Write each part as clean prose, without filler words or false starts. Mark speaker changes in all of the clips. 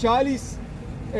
Speaker 1: 40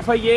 Speaker 2: FIA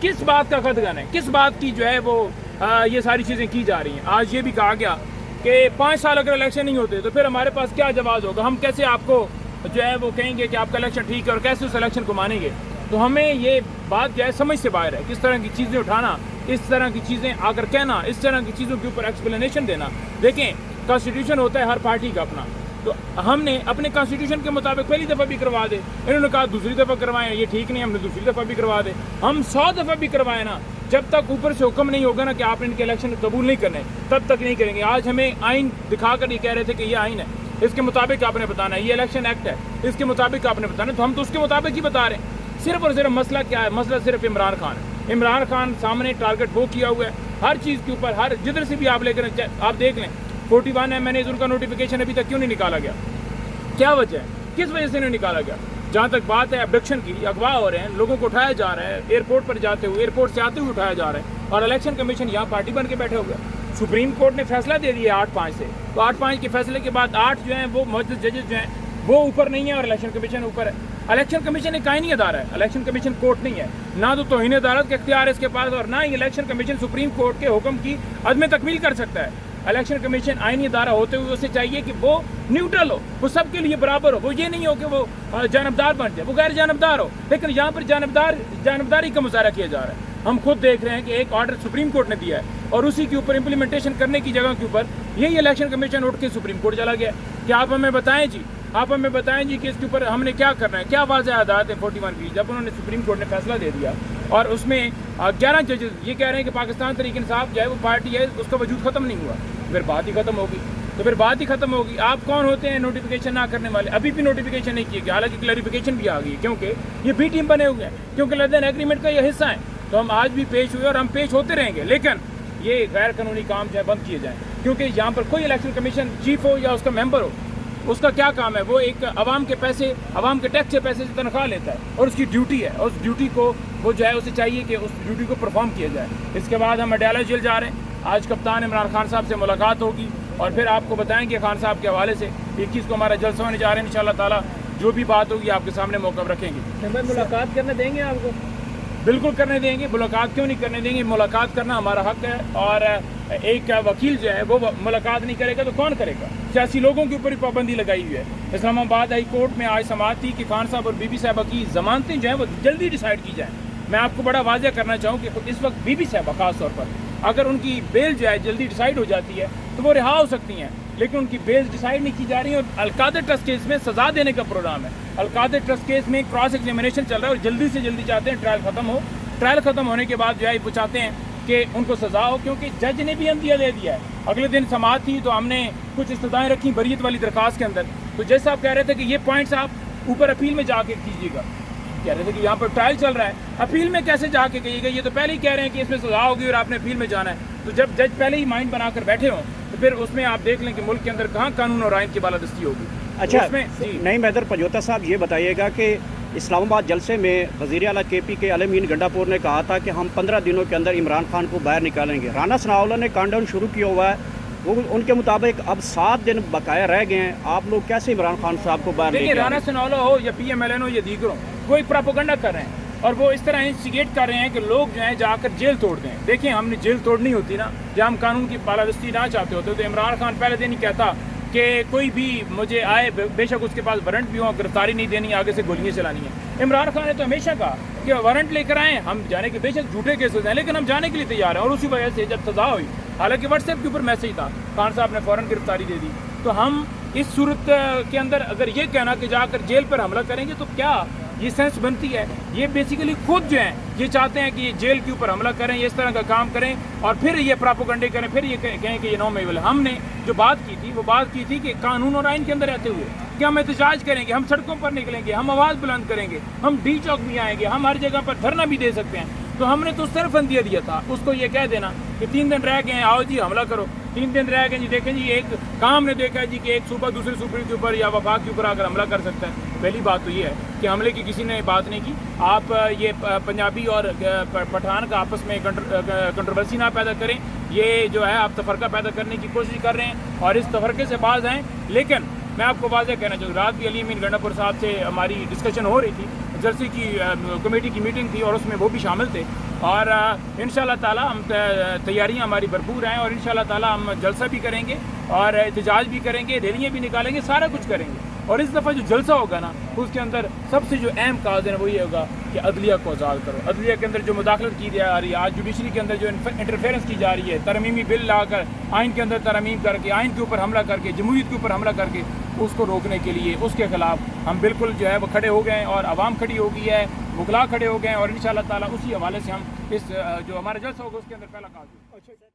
Speaker 2: کس بات کا خدگن ہے, کس بات کی جو ہے وہ یہ ساری چیزیں کی جا رہی ہیں. آج یہ بھی کہا گیا کہ 5 سال اگر الیکشن نہیں ہوتے تو پھر ہمارے پاس کیا جواز ہوگا, ہم کیسے آپ کو جو ہے وہ کہیں گے کہ آپ کا الیکشن ٹھیک ہے اور کیسے اس الیکشن کو مانیں گے. تو ہمیں یہ بات جو ہے سمجھ سے باہر ہے. کس طرح کی چیزیں اٹھانا, اس طرح کی چیزیں آ کر کہنا, اس طرح کی چیزوں کے اوپر ایکسپلینیشن دینا. دیکھیں کانسٹیٹیوشن ہوتا ہے ہر پارٹی کا اپنا, تو ہم نے اپنے کانسٹیٹیوشن کے مطابق پہلی دفعہ بھی کروا دے, انہوں نے کہا دوسری دفعہ کروائیں, یہ ٹھیک نہیں, ہم نے دوسری دفعہ بھی کروا دے. ہم 100 دفعہ بھی کروائیں نا, جب تک اوپر سے حکم نہیں ہوگا نا کہ آپ نے ان کے الیکشن قبول نہیں کرنے, تب تک نہیں کریں گے. آج ہمیں آئین دکھا کر یہ کہہ رہے تھے کہ یہ آئین ہے, اس کے مطابق آپ نے بتانا ہے, یہ الیکشن ایکٹ ہے, اس کے مطابق آپ نے بتانا ہے. تو ہم تو اس کے مطابق ہی بتا رہے ہیں. صرف اور صرف مسئلہ کیا ہے, مسئلہ صرف عمران خان ہے. عمران خان سامنے ٹارگٹ وہ کیا ہوا ہے ہر چیز کے اوپر, ہر جدھر سے بھی آپ لے کر آپ دیکھ لیں. 41 MNAs ان کا نوٹیفیکیشن ابھی تک کیوں نہیں نکالا گیا, کیا وجہ ہے, کس وجہ سے نہیں نکالا گیا. جہاں تک بات ہے ابڈکشن کی, اغوا ہو رہے ہیں, لوگوں کو اٹھایا جا رہا ہے ایئرپورٹ پر جاتے ہوئے, ایئرپورٹ سے آتے ہوئے اٹھایا جا رہا ہے, اور الیکشن کمیشن یہاں پارٹی بن کے بیٹھے ہوئے. سپریم کورٹ نے فیصلہ دے دیا 8-5 سے, تو 8-5 کے فیصلے کے بعد 8 جو ہیں وہ موجود ججز جو ہیں وہ اوپر نہیں ہیں اور الیکشن کمیشن اوپر ہے. الیکشن کمیشن ایک آئینی ادارہ ہے, الیکشن کمیشن کورٹ نہیں ہے. نہ تو توہین عدالت کا اختیار ہے اس کے پاس, اور نہ ہی الیکشن کمیشن سپریم کورٹ کے حکم کی عدم تکمیل کر سکتا ہے. الیکشن کمیشن آئینی ادارہ ہوتے ہوئے اسے چاہیے کہ وہ نیوٹرل ہو, وہ سب کے لیے برابر ہو. وہ یہ نہیں ہو کہ وہ جانبدار بن جائے, وہ غیر جانبدار ہو. لیکن یہاں پر جانبداری کا مظاہرہ کیا جا رہا ہے. ہم خود دیکھ رہے ہیں کہ ایک آرڈر سپریم کورٹ نے دیا ہے اور اسی کے اوپر امپلیمنٹیشن کرنے کی جگہ کے اوپر یہی الیکشن کمیشن اٹھ کے سپریم کورٹ چلا گیا. کہ آپ ہمیں بتائیں جی, آپ ہمیں بتائیں جی کہ اس کے اوپر ہم نے کیا کرنا ہے, کیا واضح ہدایت ہے 41 کی. جب انہوں نے سپریم کورٹ نے فیصلہ دے دیا اور اس میں 11 ججز یہ کہہ رہے ہیں کہ پاکستان تحریک انصاف جو ہے وہ پارٹی ہے, اس کا وجود ختم نہیں ہوا, پھر بات ہی ختم ہوگی. تو پھر بات ہی ختم ہوگی. آپ کون ہوتے ہیں نوٹیفیکیشن نہ کرنے والے؟ ابھی بھی نوٹیفیکیشن نہیں کیے گیا, حالانکہ کلیریفیکیشن بھی آ گئی ہے, کیونکہ یہ بی ٹیم بنے ہوئے ہیں, کیونکہ لندن ایگریمنٹ کا یہ حصہ ہیں. تو ہم آج بھی پیش ہوئے اور ہم پیش ہوتے رہیں گے, لیکن یہ غیر قانونی کام جو ہے بند کیے جائیں. کیونکہ یہاں پر کوئی الیکشن کمیشن چیف ہو یا اس کا ممبر ہو, اس کا کیا کام ہے, وہ ایک عوام کے پیسے, عوام کے ٹیکس کے پیسے سے تنخواہ لیتا ہے, اور اس کی ڈیوٹی ہے, اور اس ڈیوٹی کو وہ جو ہے اسے چاہیے کہ اس ڈیوٹی کو پرفارم کیا جائے. اس کے بعد ہم اڈیالہ جیل جا رہے ہیں. آج کپتان عمران خان صاحب سے ملاقات ہوگی اور پھر آپ کو بتائیں گے خان صاحب کے حوالے سے. 21 کو ہمارا جلسہ ہونے جا رہے ہیں, انشاءاللہ تعالیٰ جو بھی بات ہوگی آپ کے سامنے موقف رکھیں گے.
Speaker 3: ملاقات کرنے دیں گے آپ کو؟
Speaker 2: بالکل کرنے دیں گے. ملاقات کیوں نہیں کرنے دیں گے, ملاقات کرنا ہمارا حق ہے. اور ایک وکیل جو ہے وہ ملاقات نہیں کرے گا تو کون کرے گا؟ سیاسی لوگوں کے اوپر ہی پابندی لگائی ہوئی ہے. اسلام آباد ہائی کورٹ میں آج سماعت تھی کہ خان صاحب اور بی بی صاحبہ کی ضمانتیں جو ہیں وہ جلدی ڈیسائیڈ کی جائیں. میں آپ کو بڑا واضح کرنا چاہوں کہ اس وقت بی بی صاحبہ خاص طور پر اگر ان کی بیل جو ہے جلدی ڈیسائیڈ ہو جاتی ہے تو وہ رہا ہو سکتی ہیں, لیکن ان کی بیل ڈیسائیڈ نہیں کی جا رہی ہے. اور القادر ٹرسٹ کیس میں سزا دینے کا پروگرام ہے. القادر ٹرسٹ کیس میں کراس ایگزامینیشن چل رہا ہے اور جلدی سے جلدی چاہتے ہیں ٹرائل ختم ہو. ٹرائل ختم ہونے کے بعد جو ہے وہ چاہتے ہیں کہ ان کو سزا ہو, کیونکہ جج نے بھی عندیہ دے دیا ہے. اگلے دن سماعت تھی تو ہم نے کچھ استدعائیں رکھی بریت والی درخواست کے اندر. تو جج صاحب کہہ رہے تھے کہ یہ پوائنٹس آپ اوپر اپیل میں جا کے کیجیے گا. کہہ رہے تھے کہ یہاں پر ٹرائل چل رہا ہے, اپیل میں کیسے جا کے کہیے گا؟ یہ تو پہلے ہی کہہ رہے ہیں کہ اس میں سزا ہوگی اور آپ نے اپیل میں جانا ہے. تو جب جج پہلے ہی مائنڈ بنا کر بیٹھے ہوں تو پھر اس میں آپ دیکھ لیں کہ ملک کے اندر کہاں قانون اور آئین کی بالادستی ہوگی.
Speaker 4: اچھا
Speaker 2: جی
Speaker 4: نہیں میدر پنجوتا صاحب یہ بتائیے گا کہ اسلام آباد جلسے میں وزیر اعلیٰ کے پی کے علمین گنڈا پور نے کہا تھا کہ ہم 15 دنوں کے اندر عمران خان کو باہر نکالیں گے. رانا ثناءاللہ نے کاؤنٹ ڈاؤن شروع کیا ہوا ہے, وہ ان کے مطابق اب 7 دن بقایا رہ گئے ہیں. آپ لوگ کیسے عمران خان صاحب کو باہر
Speaker 2: دیکھیے, رانا ثناءاللہ ہو یا پی ایم ایل این ہو یا دیگر ہو, وہ ایک پراپوگنڈا کر رہے ہیں اور وہ اس طرح انسٹیگیٹ کر رہے ہیں کہ لوگ جو ہیں جا کر جیل توڑ دیں. دیکھیں ہم نے جیل توڑنی ہوتی نا, جب ہم قانون کی بالادستی نہ چاہتے ہوتے تو عمران خان پہلے دن ہی کہتا کہ کوئی بھی مجھے آئے, بے شک اس کے پاس وارنٹ بھی ہو, گرفتاری نہیں دینی, آگے سے گولیاں چلانی ہیں. عمران خان نے تو ہمیشہ کہا کہ وارنٹ لے کر آئیں, ہم جانے کے بے شک جھوٹے کیسز ہیں لیکن ہم جانے کے لیے تیار ہیں. اور اسی وجہ سے جب سزا ہوئی, حالانکہ واٹس ایپ کے اوپر میسج تھا, خان صاحب نے فوراً گرفتاری دے دی. تو ہم اس صورت کے اندر اگر یہ کہنا کہ جا کر جیل پر حملہ کریں گے تو کیا یہ سینس بنتی ہے؟ یہ بیسیکلی خود جو ہیں یہ چاہتے ہیں کہ یہ جیل کے اوپر حملہ کریں, یہ اس طرح کا کام کریں اور پھر یہ پراپوگنڈے کریں, پھر یہ کہیں کہ یہ نامیبل ہے. ہم نے جو بات کی تھی وہ بات کی تھی کہ قانون اور آئین کے اندر رہتے ہوئے کہ ہم احتجاج کریں گے, ہم سڑکوں پر نکلیں گے, ہم آواز بلند کریں گے, ہم ڈی چوک بھی آئیں گے, ہم ہر جگہ پر دھرنا بھی دے سکتے ہیں. تو ہم نے تو صرف اندیہ دیا تھا اس کو یہ کہہ دینا کہ 3 دن رہ گئے ہیں, آؤ جی حملہ کرو. 3 دن رہ گئے جی, دیکھیں جی ایک کام نے دیکھا جی کہ ایک صوبہ دوسرے صوبے کے اوپر یا وفاق کے اوپر آ کر حملہ کر سکتا ہے. پہلی بات تو یہ ہے کہ حملے کی کسی نے بات نہیں کی. آپ یہ پنجابی اور پٹھان کا آپس میں کنٹروورسی نہ پیدا کریں, یہ جو ہے آپ تفرقہ پیدا کرنے کی کوشش کر رہے ہیں اور اس تفرقے سے باز آئیں. لیکن میں آپ کو واضح کہنا چاہوں, رات بھی علی امین گنڈا پور صاحب سے ہماری ڈسکشن ہو رہی تھی, جرسی کی کمیٹی کی میٹنگ تھی اور اس میں وہ بھی شامل تھے. اور انشاءاللہ تعالی ہم تیاریاں ہماری بھرپور ہیں اور انشاءاللہ تعالی ہم جلسہ بھی کریں گے اور احتجاج بھی کریں گے, ریلیاں بھی نکالیں گے, سارا کچھ کریں گے. اور اس دفعہ جو جلسہ ہوگا نا اس کے اندر سب سے جو اہم کاز ہے وہ یہ ہوگا کہ عدلیہ کو آزاد کرو. عدلیہ کے اندر جو مداخلت کی جا رہی ہے, آج جوڈیشری کے اندر جو انٹرفیئرنس کی جا رہی ہے, ترمیمی بل لا کر آئین کے اندر ترمیم کر کے آئین کے اوپر حملہ کر کے جمہوریت کے اوپر حملہ کر کے اس کو روکنے کے لیے اس کے خلاف ہم بالکل جو ہے وہ کھڑے ہو گئے ہیں اور عوام کھڑی ہو گئی ہے, وکلا کھڑے ہو گئے ہیں اور انشاءاللہ تعالی اسی حوالے سے ہم اس جو ہمارا جلسہ ہوگا اس کے اندر پہلا کاز